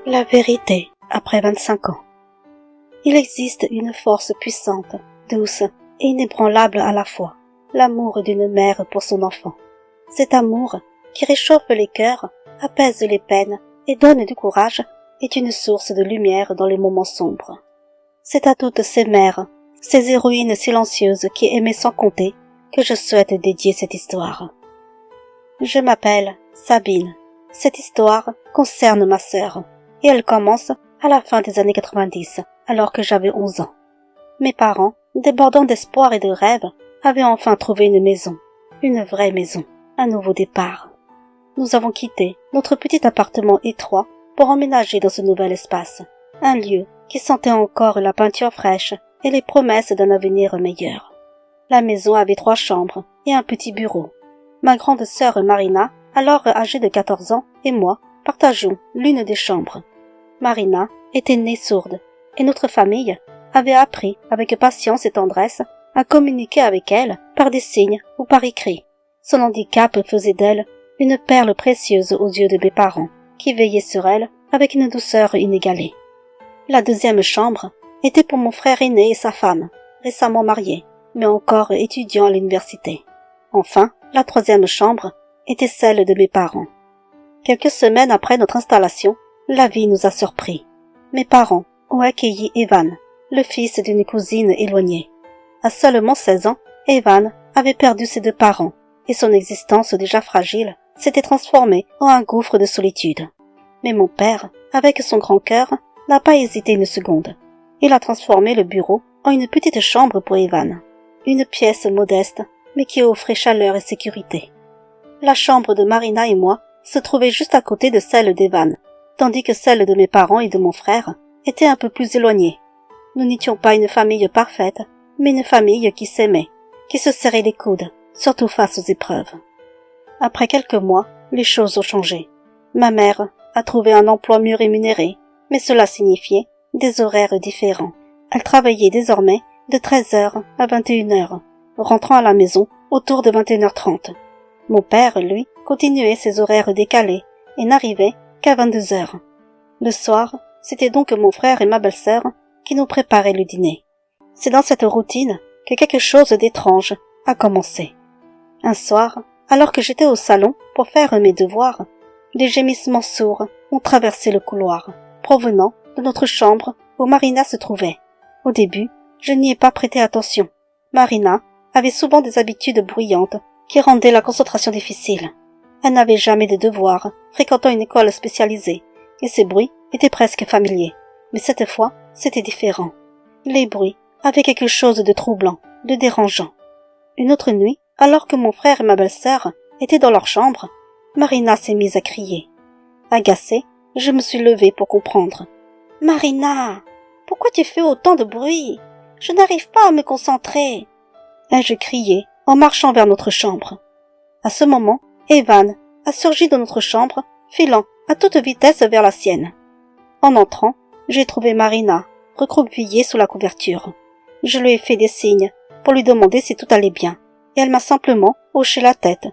La vérité, après 25 ans. Il existe une force puissante, douce et inébranlable à la fois, l'amour d'une mère pour son enfant. Cet amour, qui réchauffe les cœurs, apaise les peines et donne du courage, est une source de lumière dans les moments sombres. C'est à toutes ces mères, ces héroïnes silencieuses qui aimaient sans compter, que je souhaite dédier cette histoire. Je m'appelle Sabine. Cette histoire concerne ma sœur, et elle commence à la fin des années 90, alors que j'avais 11 ans. Mes parents, débordant d'espoir et de rêves, avaient enfin trouvé une maison, une vraie maison, un nouveau départ. Nous avons quitté notre petit appartement étroit pour emménager dans ce nouvel espace, un lieu qui sentait encore la peinture fraîche et les promesses d'un avenir meilleur. La maison avait 3 chambres et un petit bureau. Ma grande sœur Marina, alors âgée de 14 ans, et moi partagions l'une des chambres. Marina était née sourde, et notre famille avait appris avec patience et tendresse à communiquer avec elle par des signes ou par écrit. Son handicap faisait d'elle une perle précieuse aux yeux de mes parents, qui veillaient sur elle avec une douceur inégalée. La deuxième chambre était pour mon frère aîné et sa femme, récemment mariés, mais encore étudiants à l'université. Enfin, la troisième chambre était celle de mes parents. Quelques semaines après notre installation, la vie nous a surpris. Mes parents ont accueilli Evan, le fils d'une cousine éloignée. À seulement 16 ans, Evan avait perdu ses 2 parents, et son existence déjà fragile s'était transformée en un gouffre de solitude. Mais mon père, avec son grand cœur, n'a pas hésité une seconde. Il a transformé le bureau en une petite chambre pour Evan. Une pièce modeste, mais qui offrait chaleur et sécurité. La chambre de Marina et moi se trouvait juste à côté de celle d'Evan, tandis que celle de mes parents et de mon frère était un peu plus éloignée. Nous n'étions pas une famille parfaite, mais une famille qui s'aimait, qui se serrait les coudes, surtout face aux épreuves. Après quelques mois, les choses ont changé. Ma mère a trouvé un emploi mieux rémunéré, mais cela signifiait des horaires différents. Elle travaillait désormais de 13h à 21h, rentrant à la maison autour de 21h30. Mon père, lui, continuait ses horaires décalés et n'arrivait qu'à 22h. Le soir, c'était donc mon frère et ma belle-sœur qui nous préparaient le dîner. C'est dans cette routine que quelque chose d'étrange a commencé. Un soir, alors que j'étais au salon pour faire mes devoirs, des gémissements sourds ont traversé le couloir, provenant de notre chambre où Marina se trouvait. Au début, je n'y ai pas prêté attention. Marina avait souvent des habitudes bruyantes qui rendaient la concentration difficile. Elle n'avait jamais de devoirs, fréquentant une école spécialisée, et ces bruits étaient presque familiers. Mais cette fois, c'était différent. Les bruits avaient quelque chose de troublant, de dérangeant. Une autre nuit, alors que mon frère et ma belle-sœur étaient dans leur chambre, Marina s'est mise à crier. Agacée, je me suis levée pour comprendre. « Marina, pourquoi tu fais autant de bruit? Je n'arrive pas à me concentrer !» ai-je crié en marchant vers notre chambre. À ce moment, Evan a surgi de notre chambre, filant à toute vitesse vers la sienne. En entrant, j'ai trouvé Marina, recroquevillée sous la couverture. Je lui ai fait des signes pour lui demander si tout allait bien, et elle m'a simplement hoché la tête.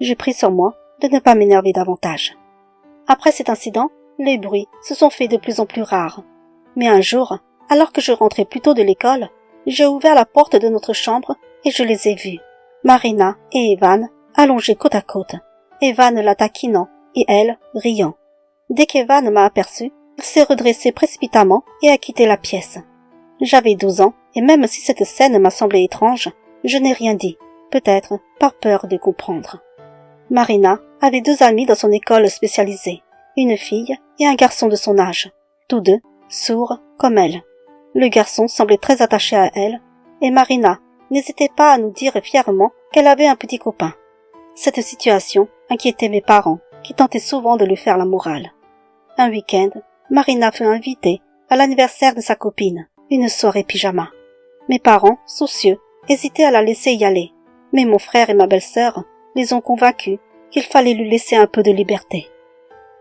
J'ai pris sur moi de ne pas m'énerver davantage. Après cet incident, les bruits se sont faits de plus en plus rares. Mais un jour, alors que je rentrais plus tôt de l'école, j'ai ouvert la porte de notre chambre et je les ai vus. Marina et Evan allongés côte à côte. Evan la taquinant et elle riant. Dès qu'Evan m'a aperçu, il s'est redressé précipitamment et a quitté la pièce. J'avais 12 ans et même si cette scène m'a semblé étrange, je n'ai rien dit, peut-être par peur de comprendre. Marina avait 2 amis dans son école spécialisée, une fille et un garçon de son âge, tous 2 sourds comme elle. Le garçon semblait très attaché à elle, et Marina n'hésitait pas à nous dire fièrement qu'elle avait un petit copain. Cette situation inquiétait mes parents, qui tentaient souvent de lui faire la morale. Un week-end, Marina fut invitée à l'anniversaire de sa copine, une soirée pyjama. Mes parents, soucieux, hésitaient à la laisser y aller, mais mon frère et ma belle-sœur les ont convaincus qu'il fallait lui laisser un peu de liberté.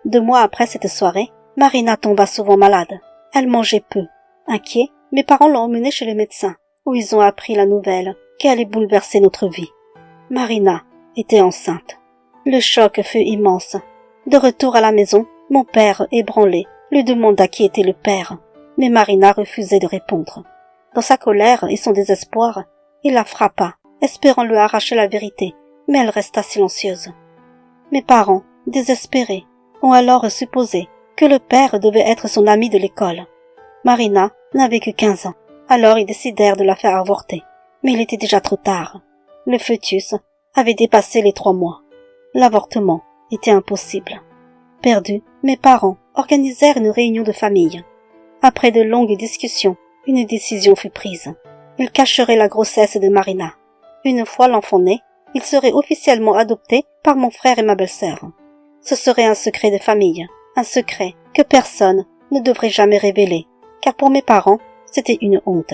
2 mois après cette soirée, Marina tomba souvent malade. Elle mangeait peu. Inquiets, mes parents l'ont emmenée chez le médecin, où ils ont appris la nouvelle qui allait bouleverser notre vie. Marina était enceinte. Le choc fut immense. De retour à la maison, mon père, ébranlé, lui demanda qui était le père, mais Marina refusait de répondre. Dans sa colère et son désespoir, il la frappa, espérant lui arracher la vérité, mais elle resta silencieuse. Mes parents, désespérés, ont alors supposé que le père devait être son ami de l'école. Marina n'avait que 15 ans, alors ils décidèrent de la faire avorter, mais il était déjà trop tard. Le fœtus avait dépassé les 3 mois. L'avortement était impossible. Perdus, mes parents organisèrent une réunion de famille. Après de longues discussions, une décision fut prise. Ils cacheraient la grossesse de Marina. Une fois l'enfant né, il serait officiellement adopté par mon frère et ma belle-sœur. Ce serait un secret de famille, un secret que personne ne devrait jamais révéler, car pour mes parents, c'était une honte.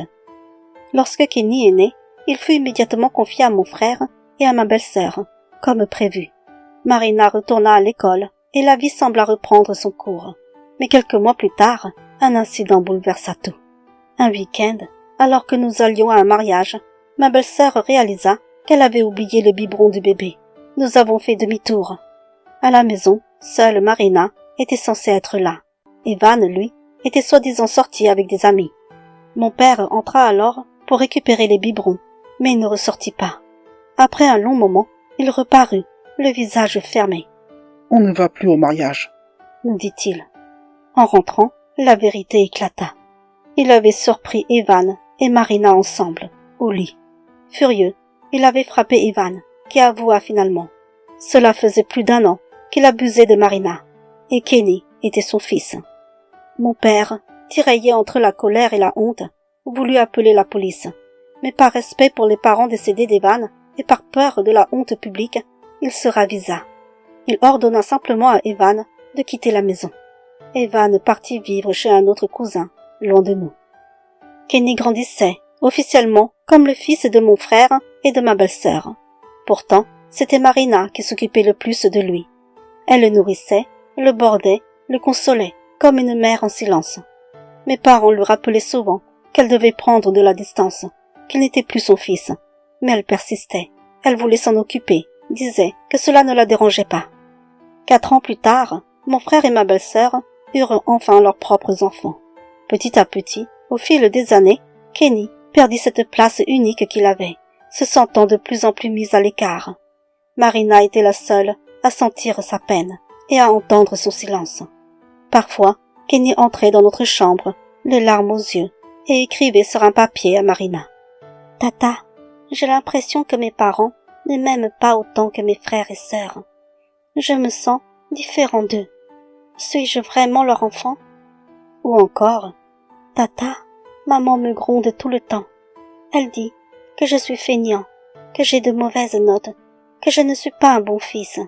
Lorsque Kenny est né, il fut immédiatement confié à mon frère et à ma belle-sœur, comme prévu. Marina retourna à l'école et la vie sembla reprendre son cours. Mais quelques mois plus tard, un incident bouleversa tout. Un week-end, alors que nous allions à un mariage, ma belle-sœur réalisa qu'elle avait oublié le biberon du bébé. Nous avons fait demi-tour. À la maison, seule Marina était censée être là. Evan, lui, était soi-disant sorti avec des amis. Mon père entra alors pour récupérer les biberons, mais il ne ressortit pas. Après un long moment, il reparut, le visage fermé. « On ne va plus au mariage, » nous dit-il. En rentrant, la vérité éclata. Il avait surpris Evan et Marina ensemble, au lit. Furieux, il avait frappé Evan, qui avoua finalement. Cela faisait plus d'1 an qu'il abusait de Marina, et Kenny était son fils. Mon père, tiraillé entre la colère et la honte, voulut appeler la police, mais par respect pour les parents décédés d'Evan et par peur de la honte publique, il se ravisa. Il ordonna simplement à Evan de quitter la maison. Evan partit vivre chez un autre cousin, loin de nous. Kenny grandissait, officiellement, comme le fils de mon frère et de ma belle-sœur. Pourtant, c'était Marina qui s'occupait le plus de lui. Elle le nourrissait, le bordait, le consolait, comme une mère en silence. Mes parents lui rappelaient souvent qu'elle devait prendre de la distance, qu'il n'était plus son fils. Mais elle persistait. Elle voulait s'en occuper, disait que cela ne la dérangeait pas. 4 ans plus tard, mon frère et ma belle-sœur eurent enfin leurs propres enfants. Petit à petit, au fil des années, Kenny perdit cette place unique qu'il avait, se sentant de plus en plus mise à l'écart. Marina était la seule à sentir sa peine et à entendre son silence. Parfois, Kenny entrait dans notre chambre, les larmes aux yeux, et écrivait sur un papier à Marina. « Tata, j'ai l'impression que mes parents ne m'aiment pas autant que mes frères et sœurs. Je me sens différent d'eux. Suis-je vraiment leur enfant? » Ou encore, « Tata, maman me gronde tout le temps. Elle dit que je suis feignant, que j'ai de mauvaises notes, que je ne suis pas un bon fils. »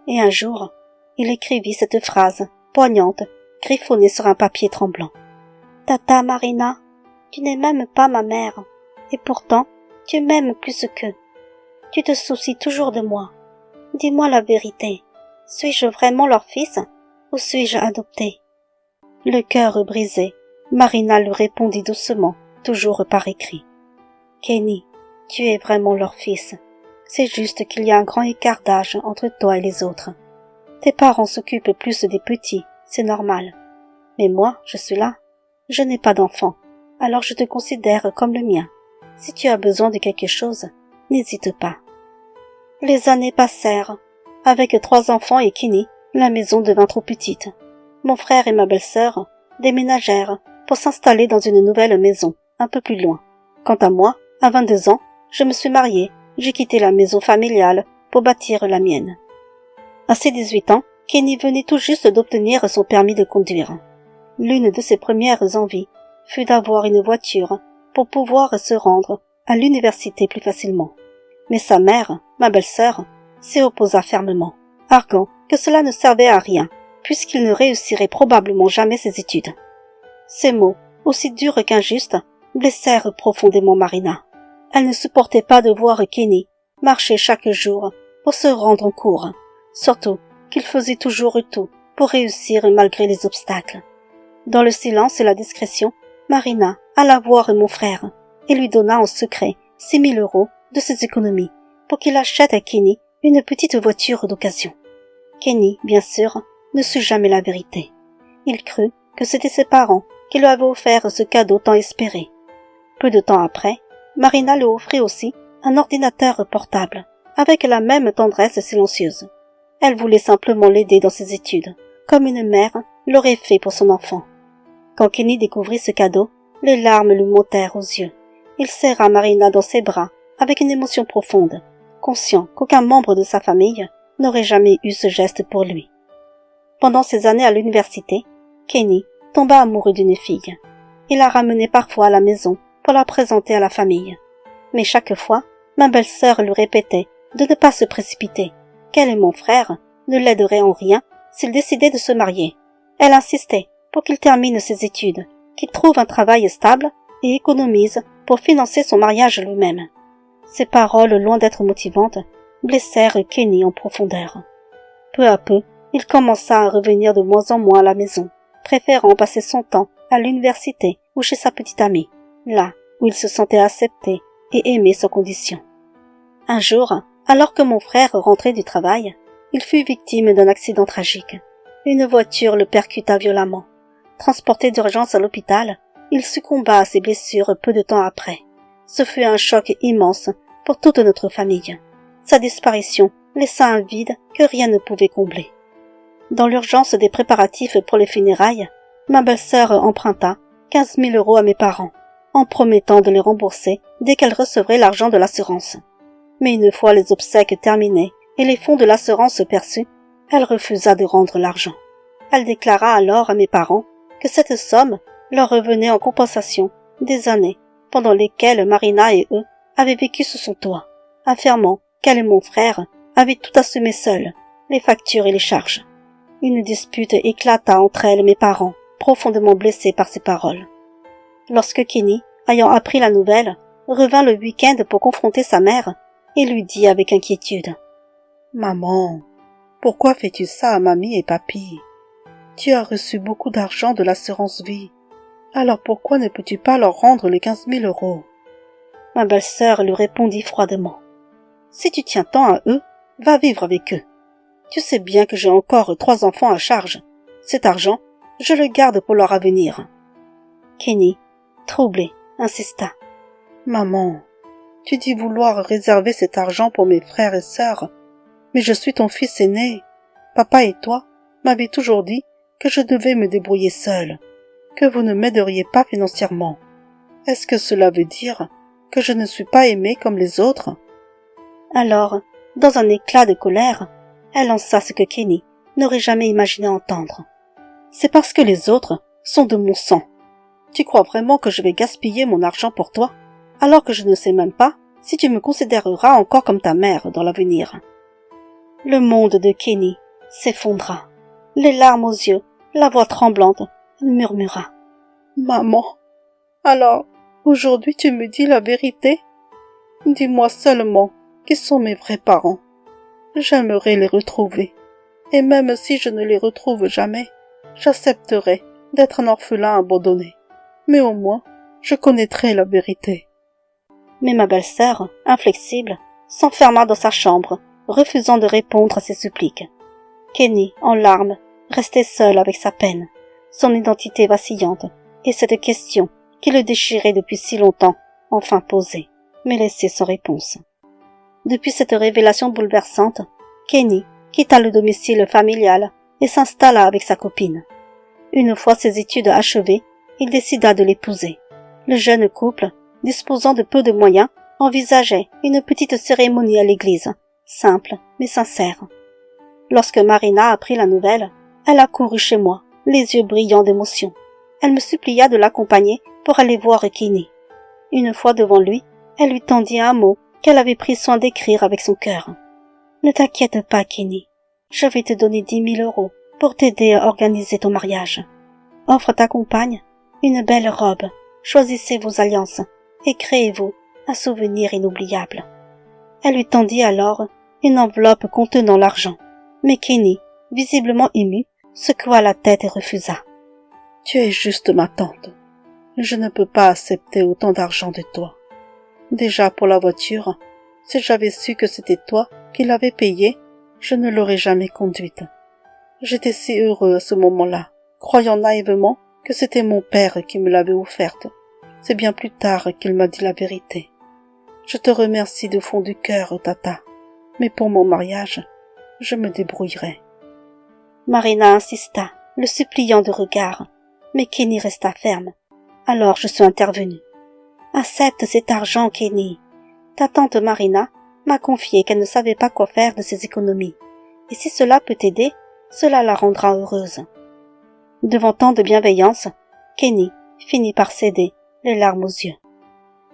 Et un jour, il écrivit cette phrase, poignante, griffonnée sur un papier tremblant. « Tata Marina, tu n'es même pas ma mère, et pourtant tu m'aimes plus qu'eux. Tu te soucies toujours de moi. Dis-moi la vérité. Suis-je vraiment leur fils, ou suis-je adopté? » Le cœur brisé, Marina lui répondit doucement, toujours par écrit. « Kenny, tu es vraiment leur fils. C'est juste qu'il y a un grand écart d'âge entre toi et les autres. Tes parents s'occupent plus des petits, c'est normal. Mais moi, je suis là. Je n'ai pas d'enfant, alors je te considère comme le mien. Si tu as besoin de quelque chose, n'hésite pas. » Les années passèrent. Avec 3 enfants et Kenny, la maison devint trop petite. Mon frère et ma belle-sœur déménagèrent pour s'installer dans une nouvelle maison, un peu plus loin. Quant à moi, à 22 ans, je me suis mariée, j'ai quitté la maison familiale pour bâtir la mienne. À ses 18 ans, Kenny venait tout juste d'obtenir son permis de conduire. L'une de ses premières envies fut d'avoir une voiture pour pouvoir se rendre à l'université plus facilement. Mais sa mère, ma belle-sœur, s'y opposa fermement, arguant que cela ne servait à rien, puisqu'il ne réussirait probablement jamais ses études. Ces mots, aussi durs qu'injustes, blessèrent profondément Marina. Elle ne supportait pas de voir Kenny marcher chaque jour pour se rendre en cours, surtout qu'il faisait toujours tout pour réussir malgré les obstacles. Dans le silence et la discrétion, Marina alla voir mon frère et lui donna en secret 6 000 € de ses économies pour qu'il achète à Kenny une petite voiture d'occasion. Kenny, bien sûr, ne sut jamais la vérité. Il crut que c'étaient ses parents qui lui avaient offert ce cadeau tant espéré. Peu de temps après, Marina lui offrit aussi un ordinateur portable, avec la même tendresse silencieuse. Elle voulait simplement l'aider dans ses études, comme une mère l'aurait fait pour son enfant. Quand Kenny découvrit ce cadeau, les larmes lui montèrent aux yeux. Il serra Marina dans ses bras avec une émotion profonde, conscient qu'aucun membre de sa famille n'aurait jamais eu ce geste pour lui. Pendant ses années à l'université, Kenny tomba amoureux d'une fille. Il la ramenait parfois à la maison pour la présenter à la famille. Mais chaque fois, ma belle-sœur lui répétait de ne pas se précipiter, qu'elle et mon frère ne l'aideraient en rien s'il décidait de se marier. Elle insistait pour qu'il termine ses études, qu'il trouve un travail stable et économise pour financer son mariage lui-même. Ces paroles, loin d'être motivantes, blessèrent Kenny en profondeur. Peu à peu, il commença à revenir de moins en moins à la maison, préférant passer son temps à l'université ou chez sa petite amie, là où il se sentait accepté et aimé sans condition. Un jour, alors que mon frère rentrait du travail, il fut victime d'un accident tragique. Une voiture le percuta violemment. Transporté d'urgence à l'hôpital, il succomba à ses blessures peu de temps après. Ce fut un choc immense pour toute notre famille. Sa disparition laissa un vide que rien ne pouvait combler. Dans l'urgence des préparatifs pour les funérailles, ma belle-sœur emprunta 15 000 € à mes parents, en promettant de les rembourser dès qu'elle recevrait l'argent de l'assurance. Mais une fois les obsèques terminées et les fonds de l'assurance perçus, elle refusa de rendre l'argent. Elle déclara alors à mes parents que cette somme leur revenait en compensation des années pendant lesquelles Marina et eux avaient vécu sous son toit, affirmant qu'elle et mon frère avaient tout assumé seuls, les factures et les charges. Une dispute éclata entre elle et mes parents, profondément blessés par ces paroles. Lorsque Kenny, ayant appris la nouvelle, revint le week-end pour confronter sa mère, il lui dit avec inquiétude: « Maman, pourquoi fais-tu ça à mamie et papy? Tu as reçu beaucoup d'argent de l'assurance vie. Alors pourquoi ne peux-tu pas leur rendre les 15 000 €? Ma belle-sœur lui répondit froidement: « Si tu tiens tant à eux, va vivre avec eux. Tu sais bien que j'ai encore 3 enfants à charge. Cet argent, je le garde pour leur avenir. » Kenny, troublé, insista: « Maman, tu dis vouloir réserver cet argent pour mes frères et sœurs, mais je suis ton fils aîné. Papa et toi m'avaient toujours dit que je devais me débrouiller seule, que vous ne m'aideriez pas financièrement. Est-ce que cela veut dire que je ne suis pas aimée comme les autres? » Alors, dans un éclat de colère, elle lança ce que Kenny n'aurait jamais imaginé entendre. « C'est parce que les autres sont de mon sang. Tu crois vraiment que je vais gaspiller mon argent pour toi, alors que je ne sais même pas si tu me considéreras encore comme ta mère dans l'avenir. » Le monde de Kenny s'effondra. Les larmes aux yeux, la voix tremblante, il murmura: « Maman, alors, aujourd'hui tu me dis la vérité? Dis-moi seulement qui sont mes vrais parents. J'aimerais les retrouver. Et même si je ne les retrouve jamais, j'accepterai d'être un orphelin abandonné. Mais au moins, je connaîtrai la vérité. » Mais ma belle-sœur, inflexible, s'enferma dans sa chambre, refusant de répondre à ses suppliques. Kenny, en larmes, restait seul avec sa peine, son identité vacillante, et cette question qui le déchirait depuis si longtemps, enfin posée, mais laissée sans réponse. Depuis cette révélation bouleversante, Kenny quitta le domicile familial et s'installa avec sa copine. Une fois ses études achevées, il décida de l'épouser. Le jeune couple, disposant de peu de moyens, envisageait une petite cérémonie à l'église, simple mais sincère. Lorsque Marina apprit la nouvelle, elle accourut chez moi, les yeux brillants d'émotion. Elle me supplia de l'accompagner pour aller voir Kenny. Une fois devant lui, elle lui tendit un mot qu'elle avait pris soin d'écrire avec son cœur. « Ne t'inquiète pas, Kenny. Je vais te donner 10 000 € pour t'aider à organiser ton mariage. Offre à ta compagne une belle robe, choisissez vos alliances et créez-vous un souvenir inoubliable. » Elle lui tendit alors une enveloppe contenant l'argent, mais Kenny, visiblement ému, secoua la tête et refusa. « Tu es juste ma tante. Je ne peux pas accepter autant d'argent de toi. Déjà pour la voiture, si j'avais su que c'était toi qui l'avais payée, je ne l'aurais jamais conduite. J'étais si heureux à ce moment-là, croyant naïvement que c'était mon père qui me l'avait offerte. C'est bien plus tard qu'il m'a dit la vérité. Je te remercie du fond du cœur, Tata, mais pour mon mariage, je me débrouillerai. Marina insista, le suppliant de regard, mais Kenny resta ferme. Alors je suis intervenue. Accepte cet argent, Kenny. Ta tante Marina m'a confié qu'elle ne savait pas quoi faire de ses économies, et si cela peut t'aider, cela la rendra heureuse. Devant tant de bienveillance, Kenny finit par céder, les larmes aux yeux.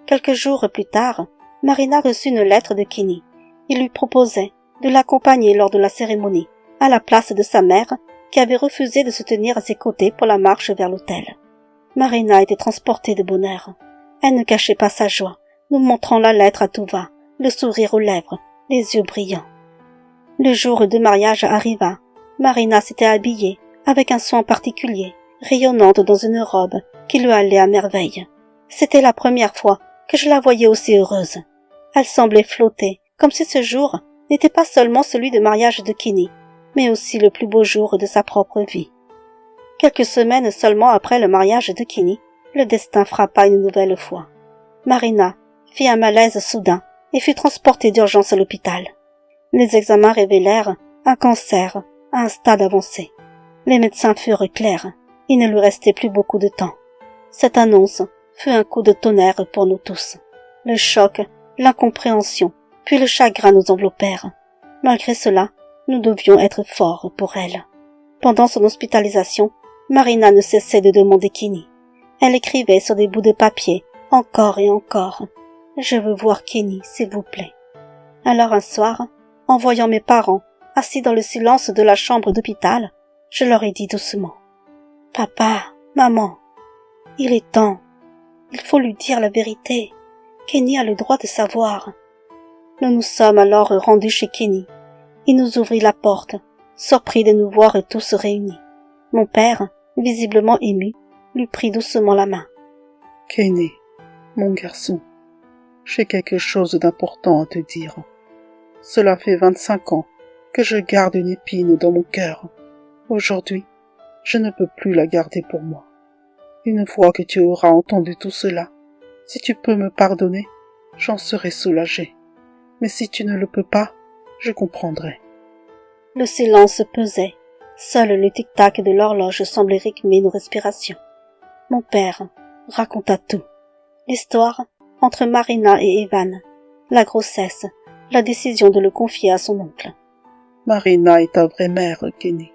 Quelques jours plus tard, Marina reçut une lettre de Kenny. Il lui proposait de l'accompagner lors de la cérémonie, à la place de sa mère, qui avait refusé de se tenir à ses côtés pour la marche vers l'autel. Marina était transportée de bonheur. Elle ne cachait pas sa joie, nous montrant la lettre à tout va, le sourire aux lèvres, les yeux brillants. Le jour de mariage arriva. Marina s'était habillée, avec un soin particulier, rayonnante dans une robe qui lui allait à merveille. C'était la première fois que je la voyais aussi heureuse. Elle semblait flotter, comme si ce jour n'était pas seulement celui de mariage de Kenny, mais aussi le plus beau jour de sa propre vie. Quelques semaines seulement après le mariage de Kenny, le destin frappa une nouvelle fois. Marina fit un malaise soudain et fut transportée d'urgence à l'hôpital. Les examens révélèrent un cancer à un stade avancé. Les médecins furent clairs, il ne lui restait plus beaucoup de temps. Cette annonce fut un coup de tonnerre pour nous tous. Le choc, l'incompréhension, puis le chagrin nous enveloppèrent. Malgré cela, nous devions être forts pour elle. Pendant son hospitalisation, Marina ne cessait de demander Kenny. Elle écrivait sur des bouts de papier, encore et encore. « Je veux voir Kenny, s'il vous plaît. » Alors un soir, en voyant mes parents assis dans le silence de la chambre d'hôpital, je leur ai dit doucement. « Papa, maman, il est temps. Il faut lui dire la vérité. Kenny a le droit de savoir. » Nous nous sommes alors rendus chez Kenny. Il nous ouvrit la porte, surpris de nous voir tous réunis. Mon père, visiblement ému, lui prit doucement la main. « Kenny, mon garçon, j'ai quelque chose d'important à te dire. Cela fait 25 ans que je garde une épine dans mon cœur. Aujourd'hui, je ne peux plus la garder pour moi. Une fois que tu auras entendu tout cela, si tu peux me pardonner, j'en serai soulagé. Mais si tu ne le peux pas, je comprendrai. » Le silence pesait. Seul le tic-tac de l'horloge semblait rythmer nos respirations. Mon père raconta tout. L'histoire entre Marina et Evan, la grossesse, la décision de le confier à son oncle. Marina est ta vraie mère, Kenny.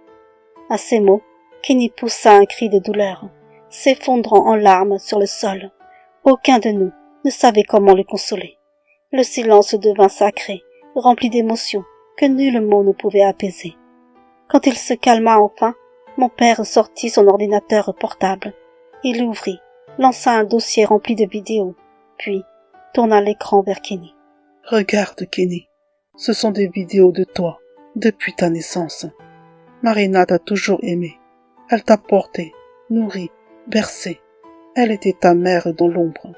À ces mots, Kenny poussa un cri de douleur, s'effondrant en larmes sur le sol. Aucun de nous ne savait comment le consoler. Le silence devint sacré, rempli d'émotions que nul mot ne pouvait apaiser. Quand il se calma enfin, mon père sortit son ordinateur portable. Il l'ouvrit, lança un dossier rempli de vidéos, puis tourna l'écran vers Kenny. « Regarde, Kenny, ce sont des vidéos de toi, depuis ta naissance. Marina t'a toujours aimé. Elle t'a porté, nourri, bercé. Elle était ta mère dans l'ombre,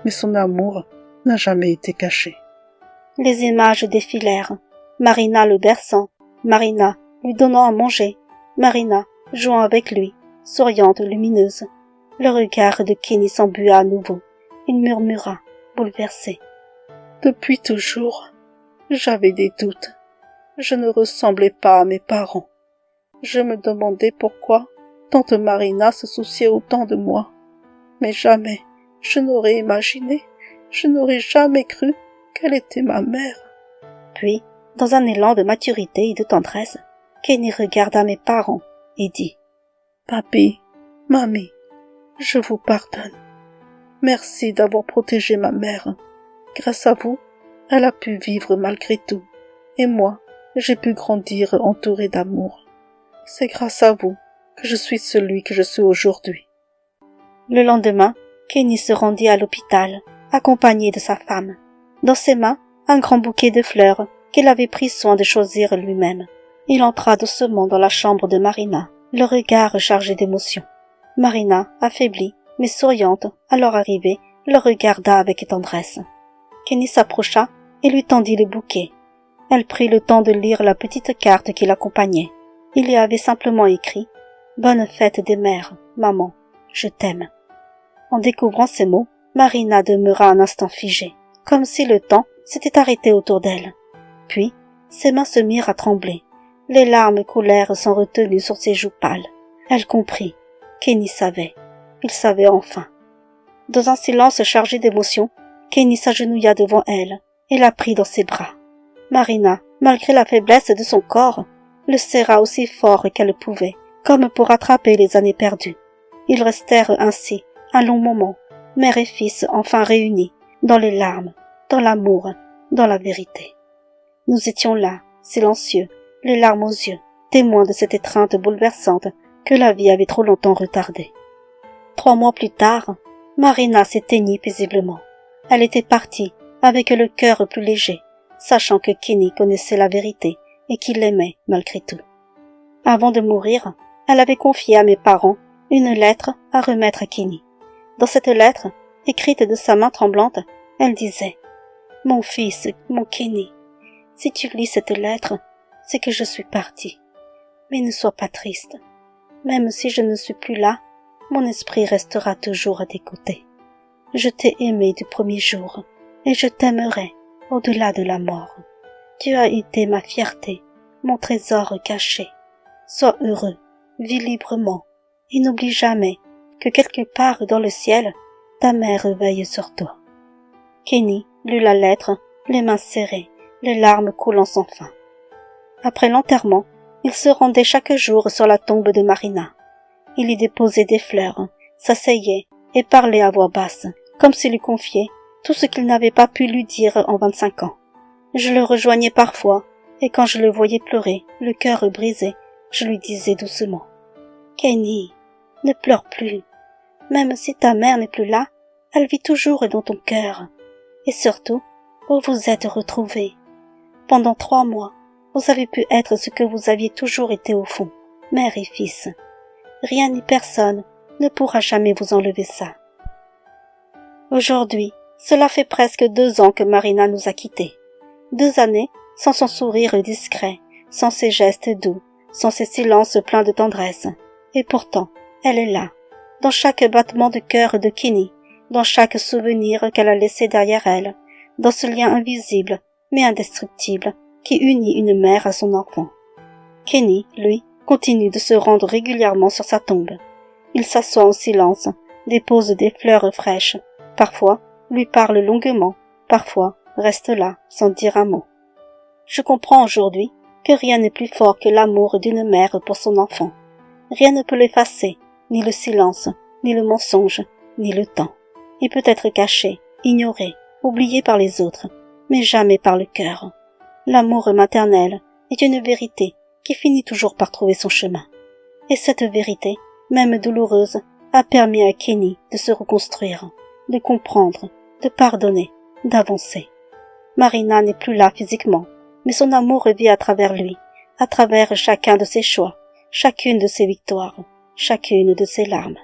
mais son amour n'a jamais été caché. » Les images défilèrent. Marina le berçant, Marina lui donnant à manger, Marina jouant avec lui, souriante, lumineuse. Le regard de Kenny s'embua à nouveau. Il murmura, bouleversé. « Depuis toujours, j'avais des doutes. Je ne ressemblais pas à mes parents. Je me demandais pourquoi tante Marina se souciait autant de moi. Mais jamais, je n'aurais imaginé, je n'aurais jamais cru qu'elle était ma mère. » Puis, dans un élan de maturité et de tendresse, Kenny regarda mes parents et dit « Papi, mamie, je vous pardonne. Merci d'avoir protégé ma mère. Grâce à vous, elle a pu vivre malgré tout. Et moi, j'ai pu grandir entouré d'amour. C'est grâce à vous que je suis celui que je suis aujourd'hui. » Le lendemain, Kenny se rendit à l'hôpital, accompagné de sa femme. Dans ses mains, un grand bouquet de fleurs qu'il avait pris soin de choisir lui-même. Il entra doucement dans la chambre de Marina, le regard chargé d'émotion. Marina, affaiblie, mais souriante, à leur arrivée, le regarda avec tendresse. Kenny s'approcha et lui tendit le bouquet. Elle prit le temps de lire la petite carte qui l'accompagnait. Il y avait simplement écrit Bonne fête des mères, maman, je t'aime. En découvrant ces mots, Marina demeura un instant figée, comme si le temps s'était arrêté autour d'elle. Puis, ses mains se mirent à trembler. Les larmes coulèrent sans retenue sur ses joues pâles. Elle comprit. Kenny savait. Il savait enfin. Dans un silence chargé d'émotion, Kenny s'agenouilla devant elle et la prit dans ses bras. Marina, malgré la faiblesse de son corps, le serra aussi fort qu'elle pouvait, comme pour rattraper les années perdues. Ils restèrent ainsi un long moment, mère et fils enfin réunis, dans les larmes, dans l'amour, dans la vérité. Nous étions là, silencieux, les larmes aux yeux, témoins de cette étreinte bouleversante que la vie avait trop longtemps retardée. 3 mois plus tard, Marina s'éteignit paisiblement. Elle était partie, avec le cœur plus léger, sachant que Kenny connaissait la vérité et qu'il l'aimait malgré tout. Avant de mourir, elle avait confié à mes parents une lettre à remettre à Kenny. Dans cette lettre, écrite de sa main tremblante, elle disait « Mon fils, mon Kenny, si tu lis cette lettre, c'est que je suis partie. Mais ne sois pas triste. Même si je ne suis plus là, mon esprit restera toujours à tes côtés. Je t'ai aimé du premier jour, et je t'aimerai au-delà de la mort. Tu as été ma fierté, mon trésor caché. Sois heureux, vis librement, et n'oublie jamais que quelque part dans le ciel, ta mère veille sur toi. » Kenny lut la lettre, les mains serrées, les larmes coulant sans fin. Après l'enterrement, il se rendait chaque jour sur la tombe de Marina. Il y déposait des fleurs, s'asseyait et parlait à voix basse, comme s'il lui confiait tout ce qu'il n'avait pas pu lui dire en 25 ans. Je le rejoignais parfois, et quand je le voyais pleurer, le cœur brisé, je lui disais doucement « Kenny, ne pleure plus. Même si ta mère n'est plus là, elle vit toujours dans ton cœur. Et surtout, vous vous êtes retrouvés. Pendant 3 mois, vous avez pu être ce que vous aviez toujours été au fond, mère et fils. Rien ni personne ne pourra jamais vous enlever ça. » Aujourd'hui, cela fait presque 2 ans que Marina nous a quittés. 2 années sans son sourire discret, sans ses gestes doux, sans ses silences pleins de tendresse. Et pourtant, elle est là, dans chaque battement de cœur de Kenny, dans chaque souvenir qu'elle a laissé derrière elle, dans ce lien invisible mais indestructible qui unit une mère à son enfant. Kenny, lui, continue de se rendre régulièrement sur sa tombe. Il s'assoit en silence, dépose des fleurs fraîches, parfois lui parle longuement, parfois reste là sans dire un mot. Je comprends aujourd'hui que rien n'est plus fort que l'amour d'une mère pour son enfant. Rien ne peut l'effacer, ni le silence, ni le mensonge, ni le temps. Il peut être caché, ignoré, oublié par les autres, mais jamais par le cœur. L'amour maternel est une vérité qui finit toujours par trouver son chemin. Et cette vérité, même douloureuse, a permis à Kenny de se reconstruire, de comprendre, de pardonner, d'avancer. Marina n'est plus là physiquement, mais son amour vit à travers lui, à travers chacun de ses choix, chacune de ses victoires, chacune de ses larmes.